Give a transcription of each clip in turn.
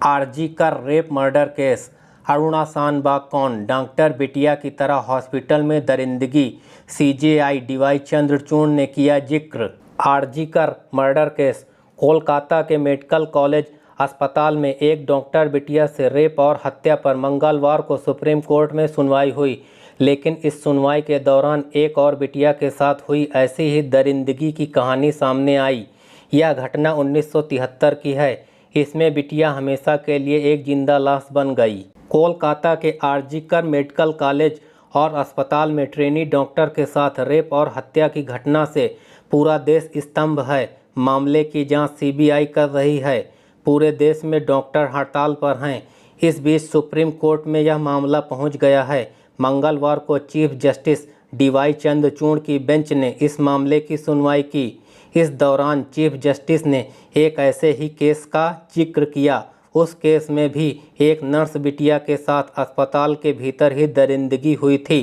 RG Kar rape murder case. Aruna Shanbaug कौन? Doctor बिटिया की तरह हॉस्पिटल में दरिंदगी, सीजेआई डीवाई चंद्रचूड़ ने किया जिक्र। आरजी कर मर्डर केस। कोलकाता के मेडिकल कॉलेज अस्पताल में एक डॉक्टर बिटिया से रेप और हत्या पर मंगलवार को सुप्रीम कोर्ट में सुनवाई हुई, लेकिन इस सुनवाई के दौरान एक और बिटिया के साथ हुई ऐसी ही दरिंदगी की कहानी सामने आई। यह घटना 1973 की है। इसमें बिटिया हमेशा के लिए एक जिंदा लाश बन गई। कोलकाता के आरजी कर मेडिकल कॉलेज और अस्पताल में ट्रेनी डॉक्टर के साथ रेप और हत्या की घटना से पूरा देश स्तंभ है। मामले की जांच सीबीआई कर रही है। पूरे देश में डॉक्टर हड़ताल पर हैं। इस बीच सुप्रीम कोर्ट में यह मामला पहुंच गया है। मंगलवार को चीफ जस्टिस डीवाई चंद्रचूड़ की बेंच ने इस मामले की सुनवाई की। इस दौरान चीफ जस्टिस ने एक ऐसे ही केस का जिक्र किया। उस केस में भी एक नर्स बिटिया के साथ अस्पताल के भीतर ही दरिंदगी हुई थी।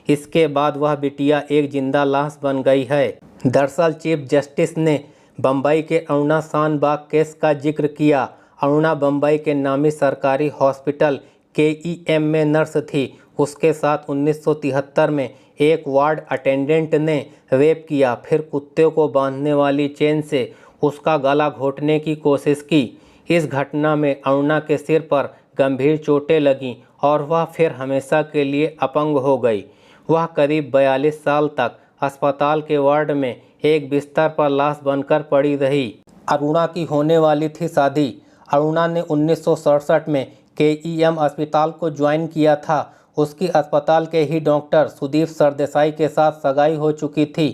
इसके बाद वह बिटिया एक जिंदा लाश बन गई है। दरअसल चीफ जस्टिस ने बम्बई के अरुणा शानबाग केस का जिक्र किया। अरुणा बम्बई के नामी सरकारी हॉस्पिटल केईएम में नर्स थी। उसके साथ 1973 में एक वार्ड अटेंडेंट ने रेप किया, फिर कुत्ते को बांधने वाली चेन से उसका गला घोंटने की कोशिश की। इस घटना में अरुणा के सिर पर गंभीर चोटें लगीं और वह फिर हमेशा के लिए अपंग हो गई। वह करीब 42 साल तक अस्पताल के वार्ड में एक बिस्तर पर लाश बनकर पड़ी रही। अरुणा की होने वाली थी शादी। अरुणा ने 1967 में केईएम अस्पताल को ज्वाइन किया था। उसकी अस्पताल के ही डॉक्टर सुदीप सरदेसाई के साथ सगाई हो चुकी थी।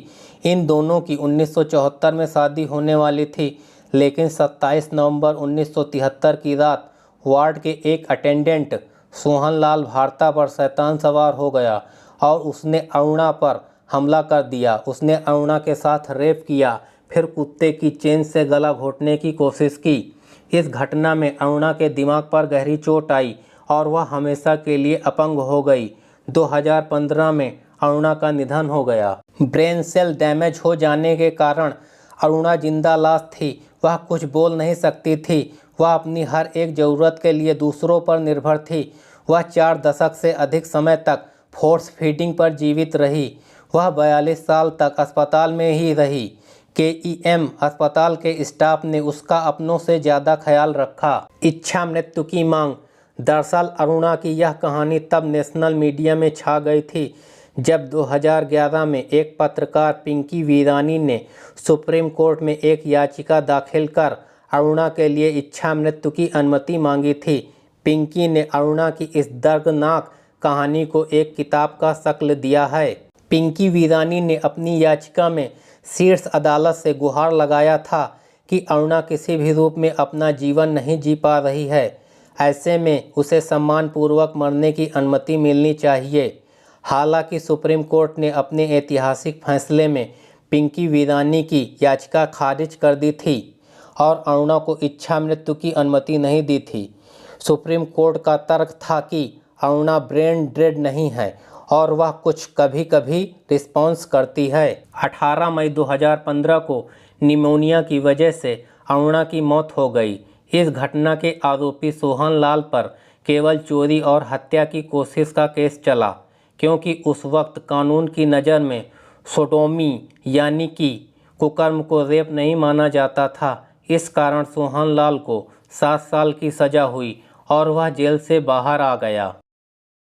इन दोनों की 1974 में शादी होने वाली थी, लेकिन 27 नवंबर 1973 की रात वार्ड के एक अटेंडेंट सोहनलाल भारता पर शैतान सवार हो गया और उसने अरुणा पर हमला कर दिया। उसने अरुणा के साथ रेप किया, फिर कुत्ते की चेन से गला घोंटने की कोशिश की। इस घटना में अरुणा के दिमाग पर गहरी चोट आई और वह हमेशा के लिए अपंग हो गई। 2015 में अरुणा का निधन हो गया। ब्रेन सेल डैमेज हो जाने के कारण अरुणा जिंदा लाश थी। वह कुछ बोल नहीं सकती थी। वह अपनी हर एक ज़रूरत के लिए दूसरों पर निर्भर थी। वह 4 दशक से अधिक समय तक फोर्स फीडिंग पर जीवित रही। वह 42 साल तक अस्पताल में ही रही। केईएम अस्पताल के स्टाफ ने उसका अपनों से ज़्यादा ख्याल रखा। इच्छा मृत्यु की मांग। दरअसल अरुणा की यह कहानी तब नेशनल मीडिया में छा गई थी जब 2011 में एक पत्रकार पिंकी वीरानी ने सुप्रीम कोर्ट में एक याचिका दाखिल कर अरुणा के लिए इच्छा मृत्यु की अनुमति मांगी थी। पिंकी ने अरुणा की इस दर्दनाक कहानी को एक किताब का शक्ल दिया है। पिंकी वीरानी ने अपनी याचिका में शीर्ष अदालत से गुहार लगाया था कि अरुणा किसी भी रूप में अपना जीवन नहीं जी पा रही है। ऐसे में उसे सम्मानपूर्वक मरने की अनुमति मिलनी चाहिए। हालांकि सुप्रीम कोर्ट ने अपने ऐतिहासिक फैसले में पिंकी वीरानी की याचिका खारिज कर दी थी और अरुणा को इच्छा मृत्यु की अनुमति नहीं दी थी। सुप्रीम कोर्ट का तर्क था कि अरुणा ब्रेन डेड नहीं है और वह कुछ कभी कभी रिस्पॉन्स करती है। 18 मई 2015 को निमोनिया की वजह से अरुणा की मौत हो गई। इस घटना के आरोपी सोहनलाल पर केवल चोरी और हत्या की कोशिश का केस चला, क्योंकि उस वक्त कानून की नज़र में सोडोमी यानी कि कुकर्म को रेप नहीं माना जाता था। इस कारण सोहनलाल को 7 साल की सज़ा हुई और वह जेल से बाहर आ गया।